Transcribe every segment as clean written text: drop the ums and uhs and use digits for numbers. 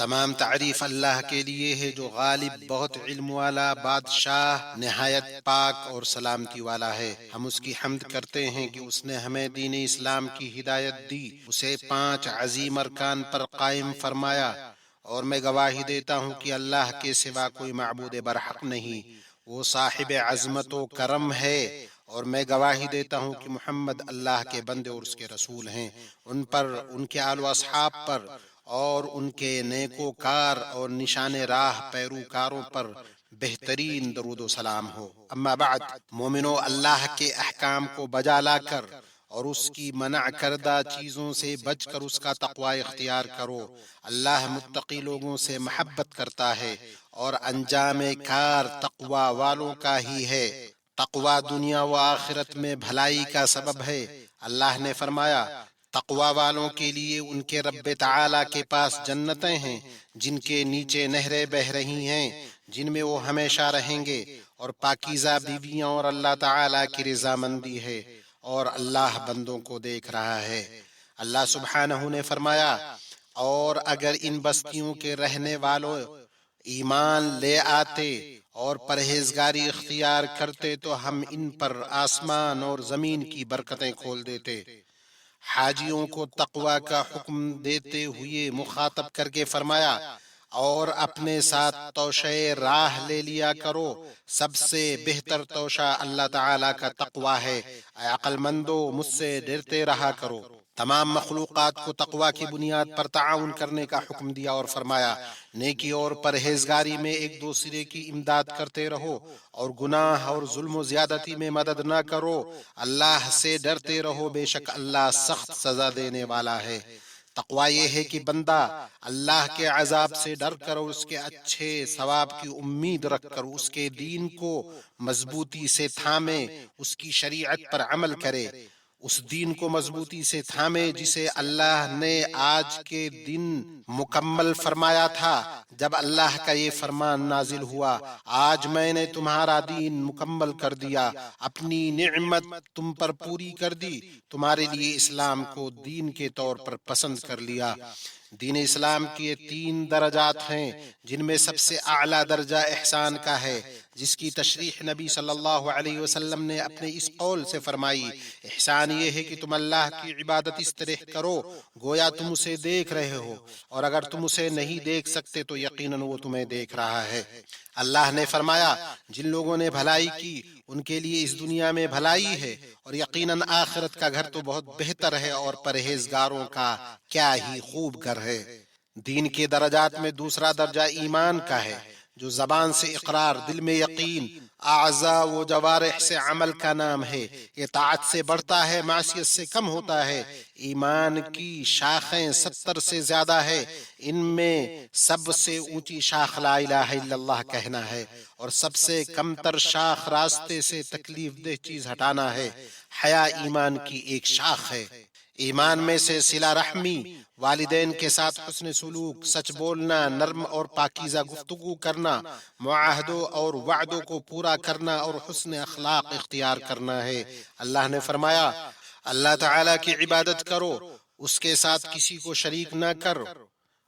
تمام تعریف اللہ کے لیے ہے جو غالب، بہت علم والا، بادشاہ، نہایت پاک اور سلامتی والا ہے۔ ہم اس کی حمد کرتے ہیں کہ اس نے ہمیں دین اسلام کی ہدایت دی، اسے 5 عظیم ارکان پر قائم فرمایا، اور میں گواہی دیتا ہوں کہ اللہ کے سوا کوئی معبود برحق نہیں، وہ صاحب عظمت و کرم ہے، اور میں گواہی دیتا ہوں کہ محمد اللہ کے بندے اور اس کے رسول ہیں۔ ان پر، ان کے آل و اصحاب پر اور ان کے نیکوکار اور نشان راہ پیروکاروں پر بہترین درود و سلام ہو۔ اما بعد، مومنو، اللہ کے احکام کو بجا لا کر اور اس کی منع کردہ چیزوں سے بچ کر اس کا تقوی اختیار کرو۔ اللہ متقی لوگوں سے محبت کرتا ہے، اور انجام کار تقوی والوں کا ہی ہے۔ تقوی دنیا و آخرت میں بھلائی کا سبب ہے۔ اللہ نے فرمایا، تقوی والوں کے لیے ان کے رب تعالیٰ کے پاس جنتیں ہیں جن کے نیچے نہریں بہہ رہی ہیں، جن میں وہ ہمیشہ رہیں گے، اور پاکیزہ بیویاں، اور اللہ تعالیٰ کی رضامندی ہے، اور اللہ بندوں کو دیکھ رہا ہے۔ اللہ سبحانہ نے فرمایا، اور اگر ان بستیوں کے رہنے والوں ایمان لے آتے اور پرہیزگاری اختیار کرتے تو ہم ان پر آسمان اور زمین کی برکتیں کھول دیتے۔ حاجیوں کو تقوی کا حکم دیتے ہوئے مخاطب کر کے فرمایا، اور اپنے ساتھ توشہ راہ لے لیا کرو، سب سے بہتر توشہ اللہ تعالیٰ کا تقوی ہے، اے عقل مندو، مجھ سے ڈرتے رہا کرو۔ تمام مخلوقات کو تقوی کی بنیاد پر تعاون کرنے کا حکم دیا اور فرمایا، نیکی اور پرہیزگاری میں ایک دوسرے کی امداد کرتے رہو، اور گناہ اور ظلم و زیادتی میں مدد نہ کرو، اللہ سے ڈرتے رہو، بے شک اللہ سخت سزا دینے والا ہے۔ تقوی یہ ہے کہ بندہ اللہ کے عذاب سے ڈر کر اور اس کے اچھے ثواب کی امید رکھ کر اس کے دین کو مضبوطی سے تھامے، اس کی شریعت پر عمل کرے، اس دین کو مضبوطی سے تھامے جسے اللہ نے آج کے دن مکمل فرمایا تھا جب اللہ کا یہ فرمان نازل ہوا، آج میں نے تمہارا دین مکمل کر دیا، اپنی نعمت تم پر پوری کر دی، تمہارے لیے اسلام کو دین کے طور پر پسند کر لیا۔ دین اسلام کے 3 درجات ہیں، جن میں سب سے اعلیٰ درجہ احسان کا ہے، جس کی تشریح نبی صلی اللہ علیہ وسلم نے اپنے اس قول سے فرمائی، احسان یہ ہے کہ تم اللہ کی عبادت اس طرح کرو گویا تم اسے دیکھ رہے ہو، اور اگر تم اسے نہیں دیکھ سکتے تو یقیناً وہ تمہیں دیکھ رہا ہے۔ اللہ نے فرمایا، جن لوگوں نے بھلائی کی ان کے لیے اس دنیا میں بھلائی ہے، اور یقیناً آخرت کا گھر تو بہت بہتر ہے، اور پرہیزگاروں کا کیا ہی خوب گھر ہے۔ دین کے درجات میں دوسرا درجہ ایمان کا ہے، جو زبان سے اقرار، دل میں یقین، اعضاء و جوارح سے عمل کا نام ہے۔ یہ طاعت سے بڑھتا ہے، معصیت سے کم ہوتا ہے۔ ایمان کی شاخیں 70 سے زیادہ ہے، ان میں سب سے اونچی شاخ لا الہ الا اللہ کہنا ہے، اور سب سے کم تر شاخ راستے سے تکلیف دہ چیز ہٹانا ہے۔ حیا ایمان کی ایک شاخ ہے۔ ایمان میں سے صلہ رحمی، والدین کے ساتھ حسن سلوک، سچ بولنا، نرم اور پاکیزہ گفتگو کرنا، معاہدوں اور وعدوں کو پورا کرنا، اور حسن اخلاق اختیار کرنا ہے۔ اللہ نے فرمایا، اللہ تعالیٰ کی عبادت کرو، اس کے ساتھ کسی کو شریک نہ کر،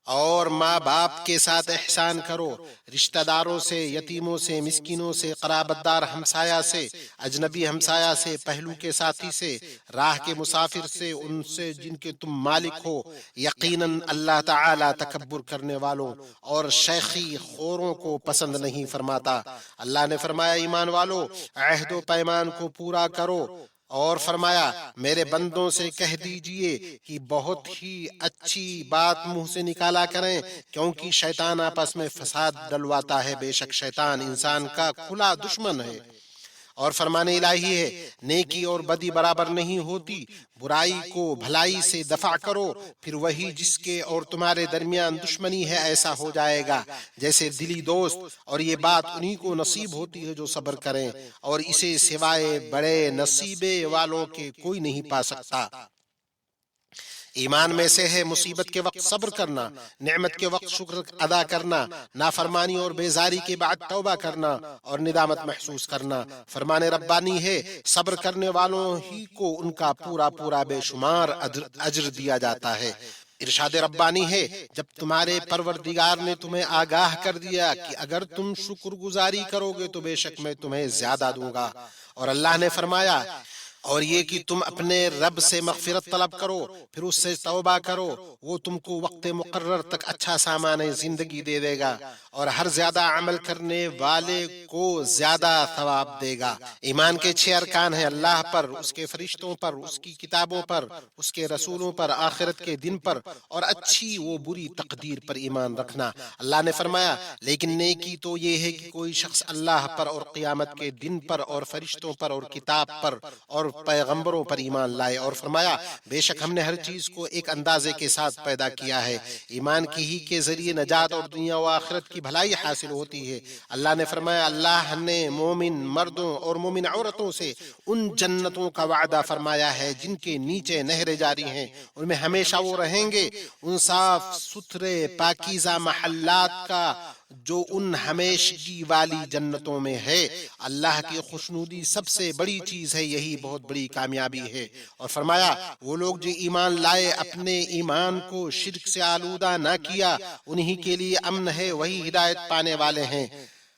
اور ماں باپ کے ساتھ احسان کرو، رشتہ داروں سے، یتیموں سے، مسکینوں سے، قرابت دار ہمسایہ سے، اجنبی ہمسایہ سے، پہلو کے ساتھی سے، راہ کے مسافر سے، ان سے جن کے تم مالک ہو۔ یقیناً اللہ تعالیٰ تکبر کرنے والوں اور شیخی خوروں کو پسند نہیں فرماتا۔ اللہ نے فرمایا، ایمان والو، عہد و پیمان کو پورا کرو، اور فرمایا، میرے بندوں سے کہہ دیجئے کہ بہت ہی اچھی بات منہ سے نکالا کریں، کیونکہ شیطان آپس میں فساد ڈلواتا ہے، بے شک شیطان انسان کا کھلا دشمن ہے۔ اور فرمان الہی ہے، نیکی اور بدی برابر نہیں ہوتی، برائی کو بھلائی سے دفع کرو، پھر وہی جس کے اور تمہارے درمیان دشمنی ہے ایسا ہو جائے گا جیسے دلی دوست، اور یہ بات انہی کو نصیب ہوتی ہے جو صبر کریں، اور اسے سوائے بڑے نصیبے والوں کے کوئی نہیں پا سکتا۔ ایمان میں سے ہے مصیبت کے وقت صبر کرنا، نعمت کے وقت شکر ادا کرنا، نافرمانی اور بیزاری کے بعد توبہ کرنا اور ندامت محسوس کرنا۔ فرمان ربانی ہے، صبر کرنے والوں ہی کو ان کا پورا پورا بے شمار اجر دیا جاتا ہے۔ ارشاد ربانی ہے جب تمہارے پروردگار نے تمہیں آگاہ کر دیا کہ اگر تم شکر گزاری کرو گے تو بے شک میں تمہیں زیادہ دوں گا، اور اللہ نے فرمایا اور یہ کہ تم اپنے رب سے مغفرت طلب کرو پھر اس سے توبہ کرو، وہ تم کو وقت مقرر تک اچھا سامان زندگی دے دے گا اور ہر زیادہ عمل کرنے والے کو زیادہ ثواب دے گا۔ ایمان کے 6 ارکان ہیں: اللہ پر، اس کے فرشتوں پر، اس کی کتابوں پر، اس کے رسولوں پر، آخرت کے دن پر اور اچھی و بری تقدیر پر ایمان رکھنا۔ اللہ نے فرمایا لیکن نیکی تو یہ ہے کہ کوئی شخص اللہ پر اور قیامت کے دن پر اور فرشتوں پر اور کتاب پر اور پیغمبروں پر ایمان لائے، اور فرمایا بے شک ہم نے ہر چیز کو ایک اندازے کے ساتھ پیدا کیا ہے، ایمان کی ہی کے ذریعے نجات اور دنیا و آخرت کی بھلائی حاصل ہوتی ہے۔ اللہ نے فرمایا اللہ نے مومن مردوں اور مومن عورتوں سے ان جنتوں کا وعدہ فرمایا ہے جن کے نیچے نہریں جاری ہیں، ان میں ہمیشہ وہ رہیں گے، ان صاف ستھرے پاکیزہ محلات کا جو ان ہمیشگی والی جنتوں میں ہے۔ اللہ کی خوشنودی سب سے بڑی چیز ہے، یہی بہت بڑی کامیابی ہے۔ اور فرمایا وہ لوگ جو ایمان لائے اپنے ایمان کو شرک سے آلودہ نہ کیا انہی کے لیے امن ہے، وہی ہدایت پانے والے ہیں۔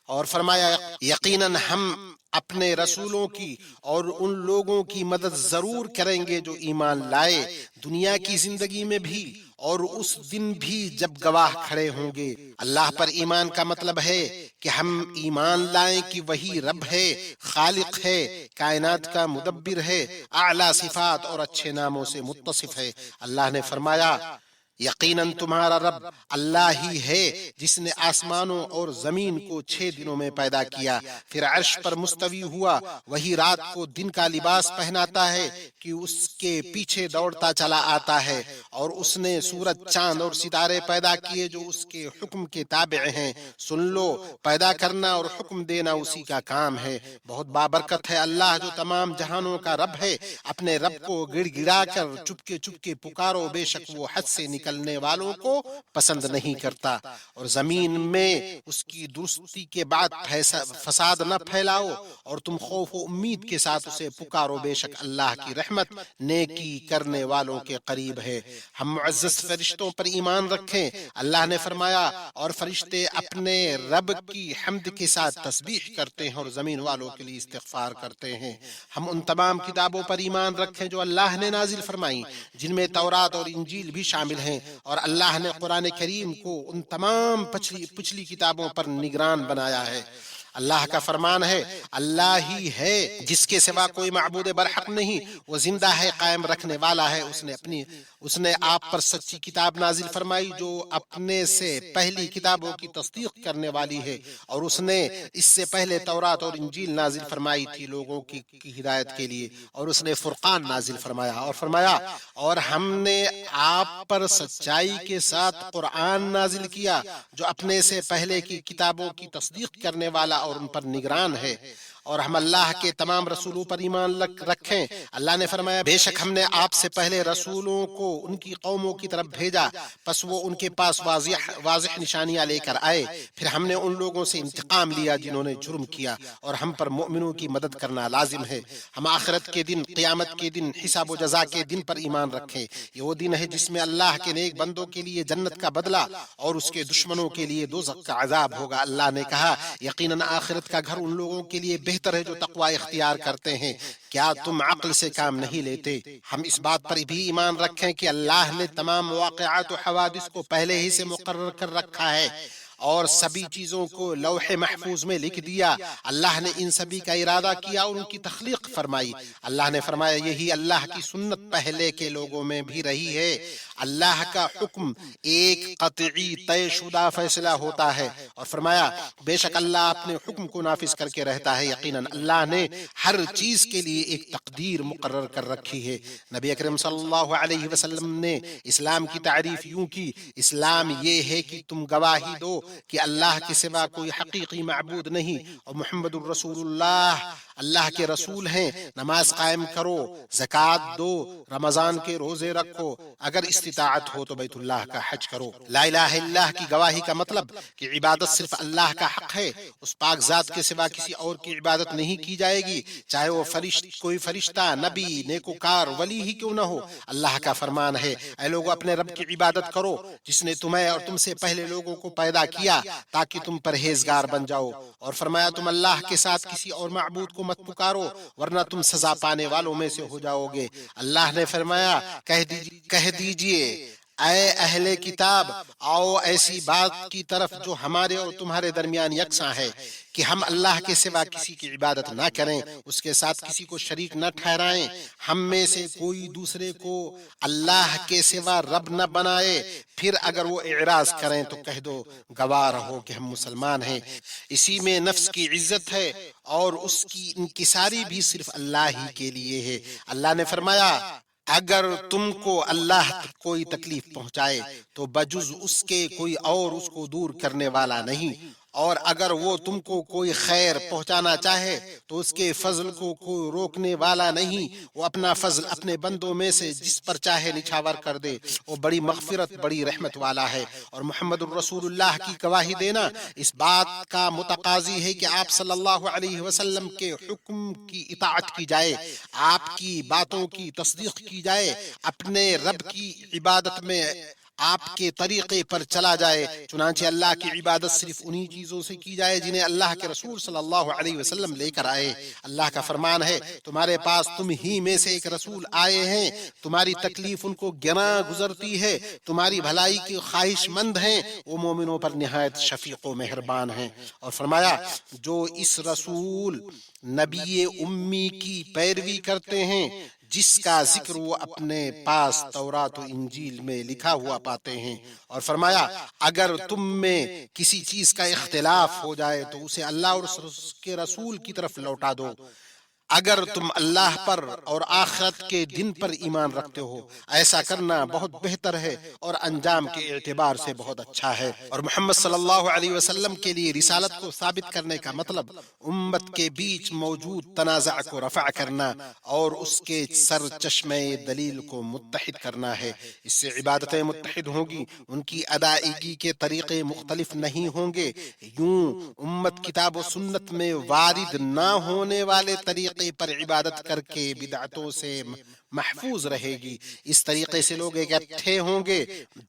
اور فرمایا یقیناً ہم اپنے رسولوں کی اور ان لوگوں کی مدد ضرور کریں گے جو ایمان لائے، دنیا کی زندگی میں بھی اور اس دن بھی جب گواہ کھڑے ہوں گے۔ اللہ پر ایمان کا مطلب ہے کہ ہم ایمان لائیں کہ وہی رب ہے، خالق ہے، کائنات کا مدبر ہے، اعلیٰ صفات اور اچھے ناموں سے متصف ہے۔ اللہ نے فرمایا یقیناً تمہارا رب اللہ ہی ہے جس نے آسمانوں اور زمین کو 6 دنوں میں پیدا کیا، پھر عرش پر مستوی ہوا، وہی رات کو دن کا لباس پہناتا ہے کہ اس کے پیچھے دوڑتا چلا آتا ہے، اور اس نے سورج، چاند اور ستارے پیدا کیے جو اس کے حکم کے تابع ہیں۔ سن لو، پیدا کرنا اور حکم دینا اسی کا کام ہے، بہت بابرکت ہے اللہ جو تمام جہانوں کا رب ہے۔ اپنے رب کو گڑ گڑا کر چپکے چپکے پکارو، بے شک وہ حد سے نکلنے والوں کو پسند نہیں کرتا، اور زمین میں اس کی درستی کے بعد فساد نہ پھیلاؤ، اور تم خوف و امید کے ساتھ اسے پکارو، بے شک اللہ کی رحمت نیکی کرنے والوں کے قریب ہے۔ ہم معزز فرشتوں پر ایمان رکھیں۔ اللہ نے فرمایا اور فرشتے اپنے رب کی حمد کے ساتھ تسبیح کرتے ہیں اور زمین والوں کے لیے استغفار کرتے ہیں۔ ہم ان تمام کتابوں پر ایمان رکھیں جو اللہ نے نازل فرمائیں، جن میں تورات اور انجیل بھی شامل ہیں، اور اللہ نے قرآن کریم کو ان تمام پچھلی کتابوں پر نگران بنایا ہے۔ اللہ کا فرمان ہے اللہ ہی ہے جس کے سوا کوئی معبود برحق نہیں، وہ زندہ ہے، قائم رکھنے والا ہے۔ اس نے آپ پر سچی کتاب نازل فرمائی جو اپنے سے پہلی کتابوں کی تصدیق کرنے والی ہے، اور اس نے اس سے پہلے تورات اور انجیل نازل فرمائی تھی لوگوں کی ہدایت کے لیے، اور اس نے فرقان نازل فرمایا، اور فرمایا اور ہم نے آپ پر سچائی کے ساتھ قرآن نازل کیا جو اپنے سے پہلے کی کتابوں کی تصدیق کرنے والا اور ان پر نگران ہے۔ اور ہم اللہ کے تمام رسولوں پر ایمان رکھیں۔ اللہ نے فرمایا بے شک ہم نے آپ سے پہلے رسولوں کو ان کی قوموں کی طرف بھیجا، پس وہ ان کے پاس واضح نشانیاں لے کر آئے، پھر ہم نے ان لوگوں سے انتقام لیا جنہوں نے جرم کیا، اور ہم پر مؤمنوں کی مدد کرنا لازم ہے۔ ہم آخرت کے دن، قیامت کے دن، حساب و جزا کے دن پر ایمان رکھیں۔ یہ وہ دن ہے جس میں اللہ کے نیک بندوں کے لیے جنت کا بدلہ اور اس کے دشمنوں کے لیے دوزخ کا عذاب ہوگا۔ اللہ نے کہا یقیناً آخرت کا گھر ان لوگوں کے لیے بہتر ہے جو تقوی اختیار کرتے ہیں، کیا تم عقل سے کام نہیں لیتے؟ ہم اس بات پر بھی ایمان رکھیں کہ اللہ نے تمام واقعات و حوادث کو پہلے ہی سے مقرر کر رکھا ہے اور سبھی چیزوں کو لوح محفوظ میں لکھ دیا۔ اللہ نے ان سبھی کا ارادہ کیا اور ان کی تخلیق فرمائی۔ اللہ نے فرمایا یہی اللہ کی سنت پہلے کے لوگوں میں بھی رہی ہے۔ اللہ کا حکم ایک قطعی طے شدہ فیصلہ ہوتا ہے، اور فرمایا بے شک اللہ اپنے حکم کو نافذ کر کے رہتا ہے۔ یقیناً اللہ نے ہر چیز کے لیے ایک تقدیر مقرر کر رکھی ہے۔ نبی اکرم صلی اللہ علیہ وسلم نے اسلام کی تعریف یوں کی، اسلام یہ ہے کہ تم گواہی دو کہ اللہ کے سوا کوئی حقیقی معبود نہیں اور محمد الرسول اللہ اللہ کے رسول ہیں، نماز قائم کرو، زکوٰۃ دو، رمضان کے روزے رکھو، اگر استطاعت ہو تو بیت اللہ کا حج کرو۔ لا الہ الا اللہ کی گواہی کا مطلب کہ عبادت صرف اللہ کا حق ہے، اس پاک ذات کے سوا کسی اور کی عبادت نہیں کی جائے گی، چاہے وہ کوئی فرشتہ، نبی، نیکوکار، ولی ہی کیوں نہ ہو۔ اللہ کا فرمان ہے، اے لوگو اپنے رب کی عبادت کرو جس نے تمہیں اور تم سے پہلے لوگوں کو پیدا کیا تاکہ تم پرہیزگار بن جاؤ، اور فرمایا تم اللہ کے ساتھ کسی اور معبود کو مت پکارو ورنہ تم سزا پانے والوں میں سے ہو جاؤ گے۔ اللہ نے فرمایا، کہہ دیجئے اے اہل کتاب، آؤ ایسی بات کی طرف جو ہمارے اور تمہارے درمیان یکساں ہے کہ ہم اللہ کے سوا کسی کی عبادت نہ کریں، اس کے ساتھ کسی کو شریک نہ ٹھہرائیں، ہم میں سے کوئی دوسرے کو اللہ کے سوا رب نہ بنائے، پھر اگر وہ اعراض کریں تو کہہ دو گواہ رہو کہ ہم مسلمان ہیں۔ اسی میں نفس کی عزت ہے اور اس کی انکساری بھی صرف اللہ ہی کے لیے ہے۔ اللہ نے فرمایا، اگر تم کو اللہ کوئی تکلیف پہنچائے تو بجز اس کے کوئی اور اس کو دور کرنے والا نہیں، اور اگر وہ تم کو کوئی خیر پہنچانا چاہے تو اس کے فضل کو کوئی روکنے والا نہیں، وہ اپنا فضل اپنے بندوں میں سے جس پر چاہے نچھاور کر دے، وہ بڑی مغفرت، بڑی رحمت والا ہے۔ اور محمد الرسول اللہ کی گواہی دینا اس بات کا متقاضی ہے کہ آپ صلی اللہ علیہ وسلم کے حکم کی اطاعت کی جائے، آپ کی باتوں کی تصدیق کی جائے، اپنے رب کی عبادت میں آپ کے طریقے پر چلا جائے، چنانچہ اللہ کی عبادت صرف انہی چیزوں سے کی جائے جنہیں اللہ کے رسول صلی اللہ علیہ وسلم لے کر آئے۔ اللہ کا فرمان ہے، تمہارے پاس تم ہی میں سے ایک رسول آئے ہیں، تمہاری تکلیف ان کو گراں گزرتی ہے، تمہاری بھلائی کی خواہش مند ہیں، وہ مومنوں پر نہایت شفیق و مہربان ہیں۔ اور فرمایا، جو اس رسول نبی امی کی پیروی کرتے ہیں جس کا ذکر وہ اپنے پاس تورات و انجیل میں لکھا ہوا پاتے ہیں، اور فرمایا اگر تم میں کسی چیز کا اختلاف ہو جائے تو اسے اللہ اور اس کے رسول کی طرف لوٹا دو، اگر تم اللہ پر اور آخرت کے دن پر ایمان رکھتے ہو، ایسا کرنا بہت بہتر ہے اور انجام کے اعتبار سے بہت اچھا ہے۔ اور محمد صلی اللہ علیہ وسلم کے لیے رسالت کو ثابت کرنے کا مطلب امت کے بیچ موجود تنازع کو رفع کرنا اور اس کے سر چشمے دلیل کو متحد کرنا ہے۔ اس سے عبادتیں متحد ہوں گی، ان کی ادائیگی کے طریقے مختلف نہیں ہوں گے، یوں امت کتاب و سنت میں وارد نہ ہونے والے طریقے پر عبادت کر کے بدعتوں سے محفوظ رہے گی۔ اس طریقے سے لوگ اکٹھے ہوں گے،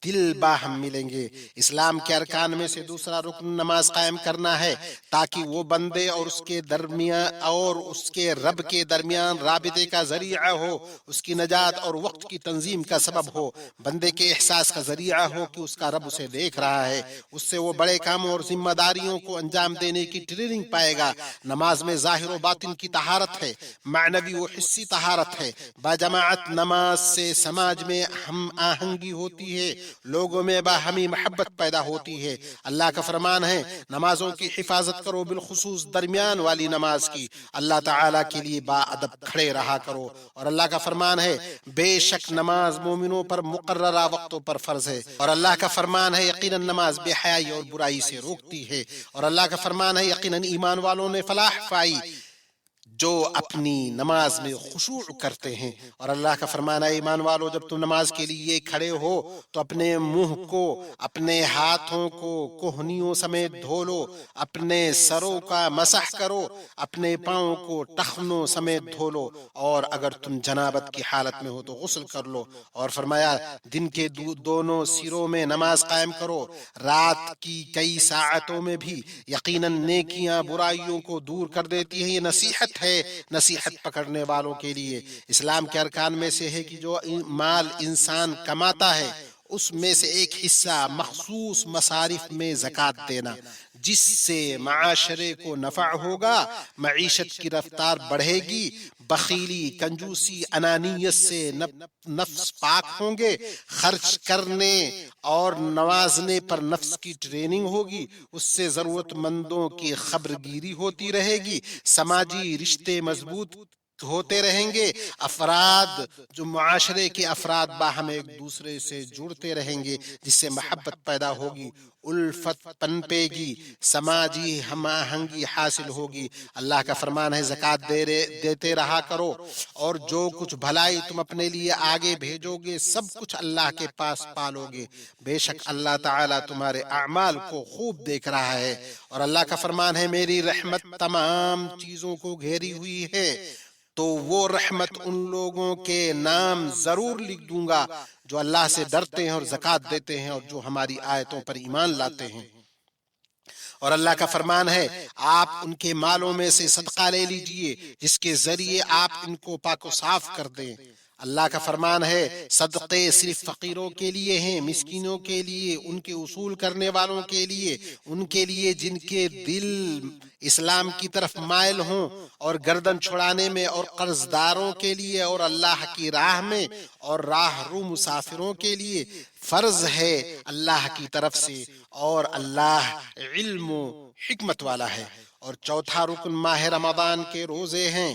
دل باہم ملیں گے۔ اسلام کے ارکان میں سے دوسرا رکن نماز قائم کرنا ہے تاکہ وہ بندے اور اس کے درمیان اور اس کے رب کے درمیان رابطے کا ذریعہ ہو، اس کی نجات اور وقت کی تنظیم کا سبب ہو، بندے کے احساس کا ذریعہ ہو کہ اس کا رب اسے دیکھ رہا ہے، اس سے وہ بڑے کاموں اور ذمہ داریوں کو انجام دینے کی ٹریننگ پائے گا۔ نماز میں ظاہر و باطن کی طہارت ہے، معنوی و حسی طہارت ہے۔ باجماعت نماز سے سماج میں ہم آہنگی ہوتی ہے، لوگوں میں باہمی محبت پیدا ہوتی ہے۔ اللہ کا فرمان ہے، نمازوں کی حفاظت کرو، بالخصوص درمیان والی نماز کی، اللہ تعالیٰ کے لیے با ادب کھڑے رہا کرو۔ اور اللہ کا فرمان ہے، بے شک نماز مومنوں پر مقررہ وقتوں پر فرض ہے۔ اور اللہ کا فرمان ہے، یقیناً نماز بے حیائی اور برائی سے روکتی ہے۔ اور اللہ کا فرمان ہے، یقیناً ایمان والوں نے فلاح پائی جو اپنی نماز میں خشوع کرتے ہیں۔ اور اللہ کا فرمان ہے، ایمان والو جب تم نماز کے لیے کھڑے ہو تو اپنے منہ کو، اپنے ہاتھوں کو کوہنیوں سمیت دھو لو، اپنے سروں کا مسح کرو، اپنے پاؤں کو ٹخنوں سمیت دھو لو، اور اگر تم جنابت کی حالت میں ہو تو غسل کر لو۔ اور فرمایا، دن کے دونوں سروں میں نماز قائم کرو، رات کی کئی ساعتوں میں بھی، یقیناً نیکیاں برائیوں کو دور کر دیتی ہیں۔ یہ نصیحت ہے، نصیحت پکڑنے والوں کے لیے۔ اسلام کے ارکان میں سے ہے کہ جو مال انسان کماتا ہے اس میں سے ایک حصہ مخصوص مصارف میں زکوٰۃ دینا، جس سے معاشرے کو نفع ہوگا، معیشت کی رفتار بڑھے گی، بخیلی، کنجوسی، انانیت سے نفس پاک ہوں گے، خرچ کرنے اور نوازنے پر نفس کی ٹریننگ ہوگی، اس سے ضرورت مندوں کی خبرگیری ہوتی رہے گی، سماجی رشتے مضبوط ہوتے رہیں گے، افراد جو معاشرے کے افراد باہم ایک دوسرے سے جڑتے رہیں گے، جس سے محبت پیدا ہوگی، الفت پنپے گی، سماجی ہم آہنگی حاصل ہوگی۔ اللہ کا فرمان ہے زکوٰۃ دیتے رہا کرو، اور جو کچھ بھلائی تم اپنے لیے آگے بھیجو گے سب کچھ اللہ کے پاس پالو گے، بے شک اللہ تعالیٰ تمہارے اعمال کو خوب دیکھ رہا ہے۔ اور اللہ کا فرمان ہے میری رحمت تمام چیزوں کو گھیری ہوئی ہے، تو وہ رحمت ان لوگوں کے نام ضرور لکھ دوں گا جو اللہ سے ڈرتے ہیں اور زکوٰۃ دیتے ہیں اور جو ہماری آیتوں پر ایمان لاتے ہیں۔ اور اللہ کا فرمان ہے آپ ان کے مالوں میں سے صدقہ لے لیجئے جس کے ذریعے آپ ان کو پاک و صاف کر دیں۔ اللہ کا فرمان ہے صدقے صرف فقیروں کے لیے ہیں، مسکینوں کے لیے، ان کے اصول کرنے والوں کے لیے، ان کے لیے جن کے دل اسلام کی طرف مائل ہوں، اور گردن چھڑانے میں، اور قرض داروں کے لیے، اور اللہ کی راہ میں، اور راہ رو مسافروں کے لیے فرض ہے اللہ کی طرف سے، اور اللہ علم و حکمت والا ہے۔ اور چوتھا رکن ماہ رمضان کے روزے ہیں،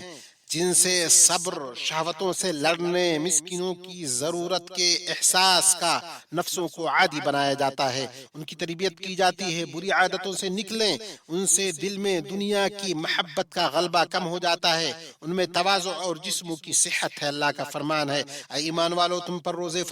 جن سے صبر، شہوتوں سے لڑنے، مسکینوں کی ضرورت کے احساس کا نفسوں کو عادی بنایا جاتا ہے، ان کی تربیت کی جاتی ہے، بری عادتوں سے نکلیں، ان سے دل میں دنیا کی محبت کا غلبہ کم ہو جاتا ہے، ان میں تواضع اور جسموں کی صحت ہے۔ اللہ کا فرمان ہے اے ایمان والو تم پر روزے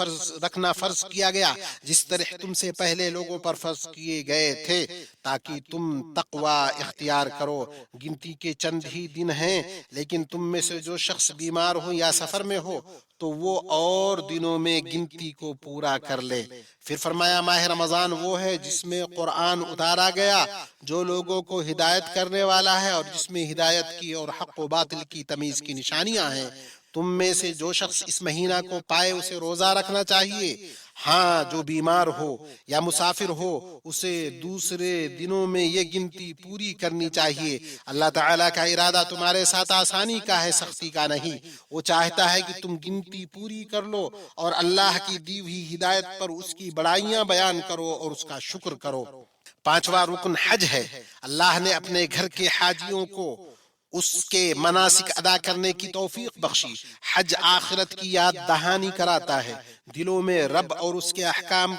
رکھنا فرض کیا گیا جس طرح تم سے پہلے لوگوں پر فرض کیے گئے تھے، تاکہ تم تقوی اختیار کرو۔ گنتی کے چند ہی دن ہیں، لیکن تم میں سے جو شخص بیمار ہو یا سفر میں ہو تو وہ اور دنوں میں گنتی کو پورا کر لے۔ پھر فرمایا ماہ رمضان وہ ہے جس میں قرآن اتارا گیا، جو لوگوں کو ہدایت کرنے والا ہے، اور جس میں ہدایت کی اور حق و باطل کی تمیز کی نشانیاں ہیں۔ تم میں سے جو شخص اس مہینہ کو پائے اسے روزہ رکھنا چاہیے، ہاں جو بیمار ہو یا مسافر ہو اسے دوسرے دنوں میں یہ گنتی پوری کرنی چاہیے۔ اللہ تعالیٰ کا ارادہ تمہارے ساتھ آسانی کا ہے، سختی کا نہیں۔ وہ چاہتا ہے کہ تم گنتی پوری کر لو اور اللہ کی دی ہوئی ہدایت پر اس کی بڑائیاں بیان کرو اور اس کا شکر کرو۔ پانچواں رکن حج ہے۔ اللہ نے اپنے گھر کے حاجیوں کو اس کے مناسک ادا کرنے کی توفیق بخشی۔ حج آخرت کی یاد دہانی کراتا ہے، دلوں میں رب اور اس کے احکام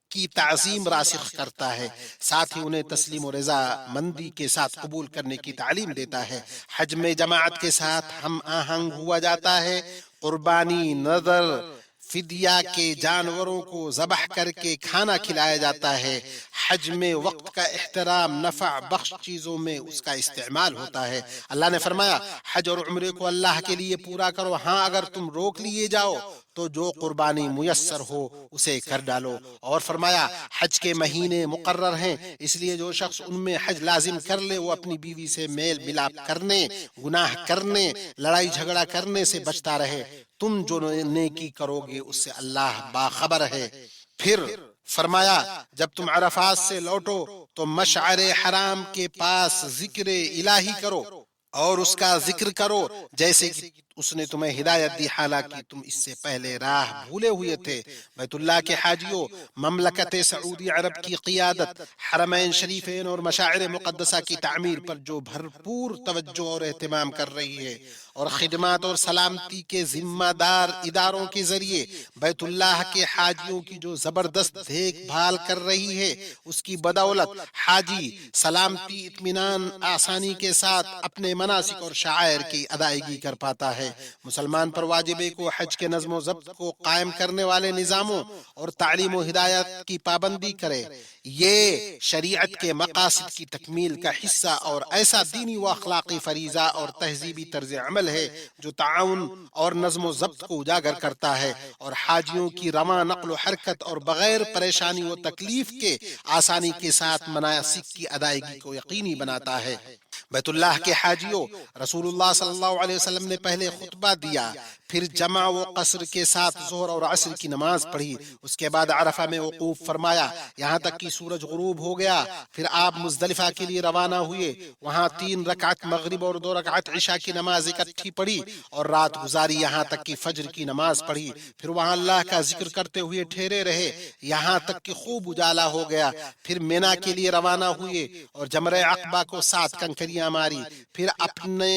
کی تعظیم راسخ کرتا ہے، ساتھ ہی انہیں تسلیم و رضا مندی کے ساتھ قبول کرنے کی تعلیم دیتا ہے۔ حج میں جماعت کے ساتھ ہم آہنگ ہوا جاتا ہے، قربانی، نذر، فدیہ کے جانوروں کو ذبح کر کے کھانا کھلایا جاتا ہے۔ حج میں وقت کا احترام، نفع بخش چیزوں میں اس کا استعمال ہوتا ہے۔ اللہ نے فرمایا حج اور عمرے کو اللہ کے لیے پورا کرو، ہاں اگر تم روک لیے جاؤ تو جو قربانی میسر ہو اسے کر ڈالو۔ اور فرمایا حج کے مہینے مقرر ہیں، اس لیے جو شخص ان میں حج لازم کر لے وہ اپنی بیوی سے میل ملاپ کرنے، گناہ کرنے، لڑائی جھگڑا کرنے سے بچتا رہے۔ تم جو نیکی کرو گے اس سے اللہ باخبر ہے۔ پھر فرمایا جب تم عرفات سے لوٹو تو مشعر حرام کے پاس ذکر الہی کرو اور اس کا ذکر کرو جیسے کہ اس نے تمہیں ہدایت دی، حالانکہ تم اس سے پہلے راہ بھولے ہوئے تھے۔ بیت اللہ کے حاجیوں، مملکت سعودی عرب کی قیادت حرمین شریفین اور مشاعر مقدسہ کی تعمیر پر جو بھرپور توجہ اور اہتمام کر رہی ہے، اور خدمات اور سلامتی کے ذمہ دار اداروں کے ذریعے بیت اللہ کے حاجیوں کی جو زبردست دیکھ بھال کر رہی ہے، اس کی بدولت حاجی سلامتی، اطمینان، آسانی کے ساتھ اپنے مناسک اور شعائر کی ادائیگی کر پاتا ہے۔ مسلمان پر واجب ہے کہ حج کے نظم و ضبط کو قائم کرنے والے نظاموں اور تعلیم و ہدایت کی پابندی کرے۔ یہ شریعت کے مقاصد کی تکمیل کا حصہ اور ایسا دینی و اخلاقی فریضہ اور تہذیبی طرز عمل ہے جو تعاون اور نظم و ضبط کو اجاگر کرتا ہے اور حاجیوں کی رواں نقل و حرکت اور بغیر پریشانی و تکلیف کے آسانی کے ساتھ مناسک کی ادائیگی کو یقینی بناتا ہے۔ بیت اللہ کے حاجیوں، رسول اللہ صلی اللہ علیہ وسلم نے پہلے خطبہ دیا، پھر جمع و قصر کے ساتھ ظہر اور عصر کی نماز پڑھی، اس کے بعد عرفہ میں وقوف فرمایا یہاں تک کہ سورج غروب ہو گیا، پھر آپ مزدلفہ کے لیے روانہ ہوئے، وہاں 3 رکعت مغرب اور 2 رکعت عشاء کی نماز اکٹھی پڑھی اور رات گزاری یہاں تک کہ فجر کی نماز پڑھی، پھر وہاں اللہ کا ذکر کرتے ہوئے ٹھہرے رہے یہاں تک کہ خوب اجالا ہو گیا، پھر مینا کے لیے روانہ ہوئے اور جمرہ عقبہ کو 7 کنکریاں ماری، پھر اپنے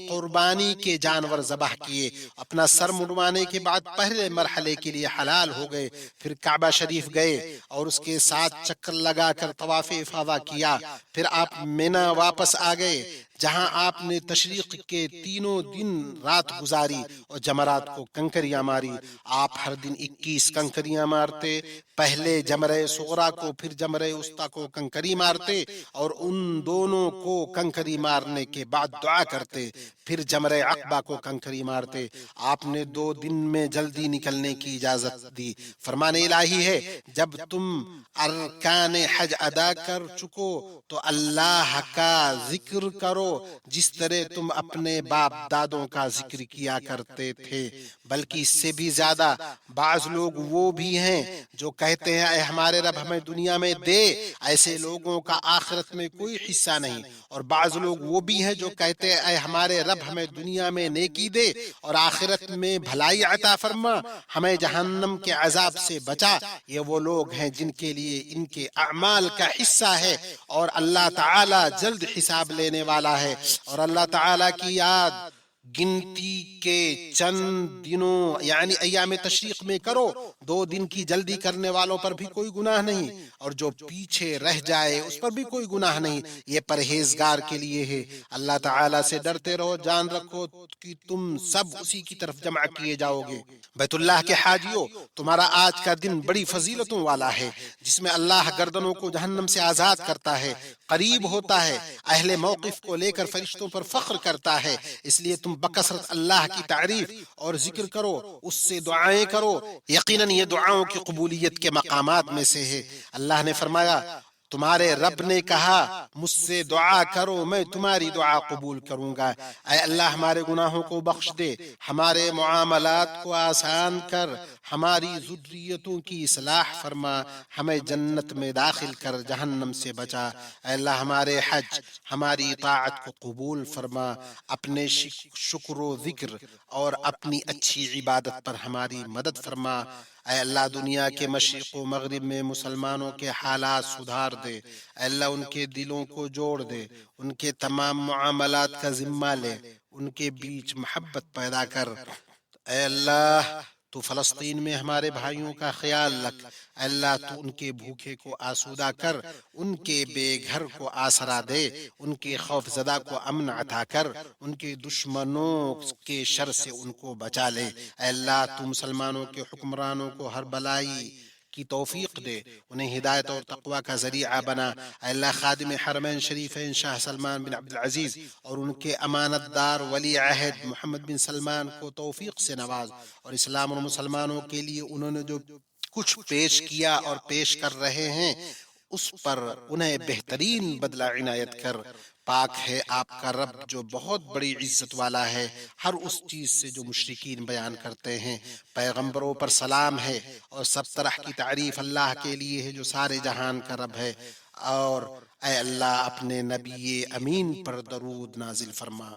قربانی کے جانور ذبح کیے، اپنا سر منڈوانے کے بعد پہلے مرحلے کے لیے حلال ہو گئے، پھر کعبہ شریف گئے اور اس کے ساتھ چکر لگا کر طواف افاضہ کیا، پھر آپ مینا واپس آ گئے جہاں آپ نے تشریق کے 3 دن رات گزاری اور جمرات کو کنکریاں ماری۔ آپ ہر دن 21 کنکریاں مارتے، پہلے جمرہ صغریٰ کو پھر جمرہ وسطیٰ کو کنکری مارتے اور ان دونوں کو کنکری مارنے کے بعد دعا کرتے، پھر جمرہ عقبہ کو کنکری مارتے۔ آپ نے 2 دن میں جلدی نکلنے کی اجازت دی۔ فرمان الہی ہے جب تم ارکان حج ادا کر چکو تو اللہ کا ذکر کرو جس طرح تم اپنے باپ دادوں کا ذکر کیا کرتے تھے، بلکہ اس سے بھی زیادہ۔ بعض لوگ وہ بھی ہیں جو کہتے ہیں اے ہمارے رب ہمیں دنیا میں دے، ایسے لوگوں کا آخرت میں کوئی حصہ نہیں، اور بعض لوگ وہ بھی ہیں جو کہتے ہیں اے ہمارے رب ہمیں دنیا میں نیکی دے اور آخرت میں بھلائی عطا فرما، ہمیں جہنم کے عذاب سے بچا۔ یہ وہ لوگ ہیں جن کے لیے ان کے اعمال کا حصہ ہے اور اللہ تعالی جلد حساب لینے والا ہے۔ اور اللہ تعالی کی یاد گنتی کے چند دنوں یعنی ایام تشریق میں کرو، 2 دن کی جلدی کرنے والوں پر بھی کوئی گناہ نہیں اور جو پیچھے رہ جائے اس پر بھی کوئی گناہ نہیں، یہ پرہیزگار کے لیے ہے۔ اللہ تعالیٰ سے ڈرتے رہو، جان رکھو کہ تم سب اسی کی طرف جمع کیے جاؤ گے۔ بیت اللہ کے حاجیوں، تمہارا آج کا دن بڑی فضیلتوں والا ہے جس میں اللہ گردنوں کو جہنم سے آزاد کرتا ہے، قریب ہوتا ہے، اہل موقف کو لے کر فرشتوں پر فخر کرتا ہے، اس لیے تم بکثرت اللہ کی تعریف اور ذکر کرو، اس سے دعائیں کرو، یقیناً یہ دعاؤں کی قبولیت کے مقامات میں سے ہے۔ اللہ نے فرمایا تمہارے رب نے کہا مجھ سے دعا کرو میں تمہاری دعا قبول کروں گا۔ اے اللہ ہمارے گناہوں کو بخش دے، ہمارے معاملات کو آسان کر، ہماری ذریتوں کی اصلاح فرما، ہمیں جنت میں داخل کر جہنم سے بچا۔ اے اللہ ہمارے حج، ہماری اطاعت کو قبول فرما، اپنے شکر و ذکر اور اپنی اچھی عبادت پر ہماری مدد فرما۔ اے اللہ دنیا کے مشرق و مغرب میں مسلمانوں کے حالات سدھار دے، اے اللہ ان کے دلوں کو جوڑ دے، ان کے تمام معاملات کا ذمہ لے، ان کے بیچ محبت پیدا کر۔ اے اللہ تو فلسطین میں ہمارے بھائیوں کا خیال رکھ، اے اللہ تو ان کے بھوکے کو آسودہ کر، ان کے بے گھر کو آسرا دے، ان کے خوف زدہ کو امن عطا کر، ان کے دشمنوں کے شر سے ان کو بچا لے۔ اے اللہ تو مسلمانوں کے حکمرانوں کو ہر بلائی کی توفیق دے، انہیں ہدایت اور تقوی کا ذریعہ بنا۔ اے اللہ خادم حرمین شریفین شاہ سلمان بن عبدالعزیز اور ان کے امانت دار ولی عہد محمد بن سلمان کو توفیق سے نواز، اور اسلام اور مسلمانوں کے لیے انہوں نے جو کچھ پیش کیا اور پیش کر رہے ہیں اس پر انہیں بہترین بدلہ عنایت کر۔ پاک ہے آپ کا رب جو بہت بڑی عزت والا ہے ہر اس چیز سے جو مشرکین بیان کرتے ہیں۔ پیغمبروں پر سلام ہے اور سب طرح کی تعریف اللہ کے لیے ہے جو سارے جہان کا رب ہے، اور اے اللہ اپنے نبی امین پر درود نازل فرما۔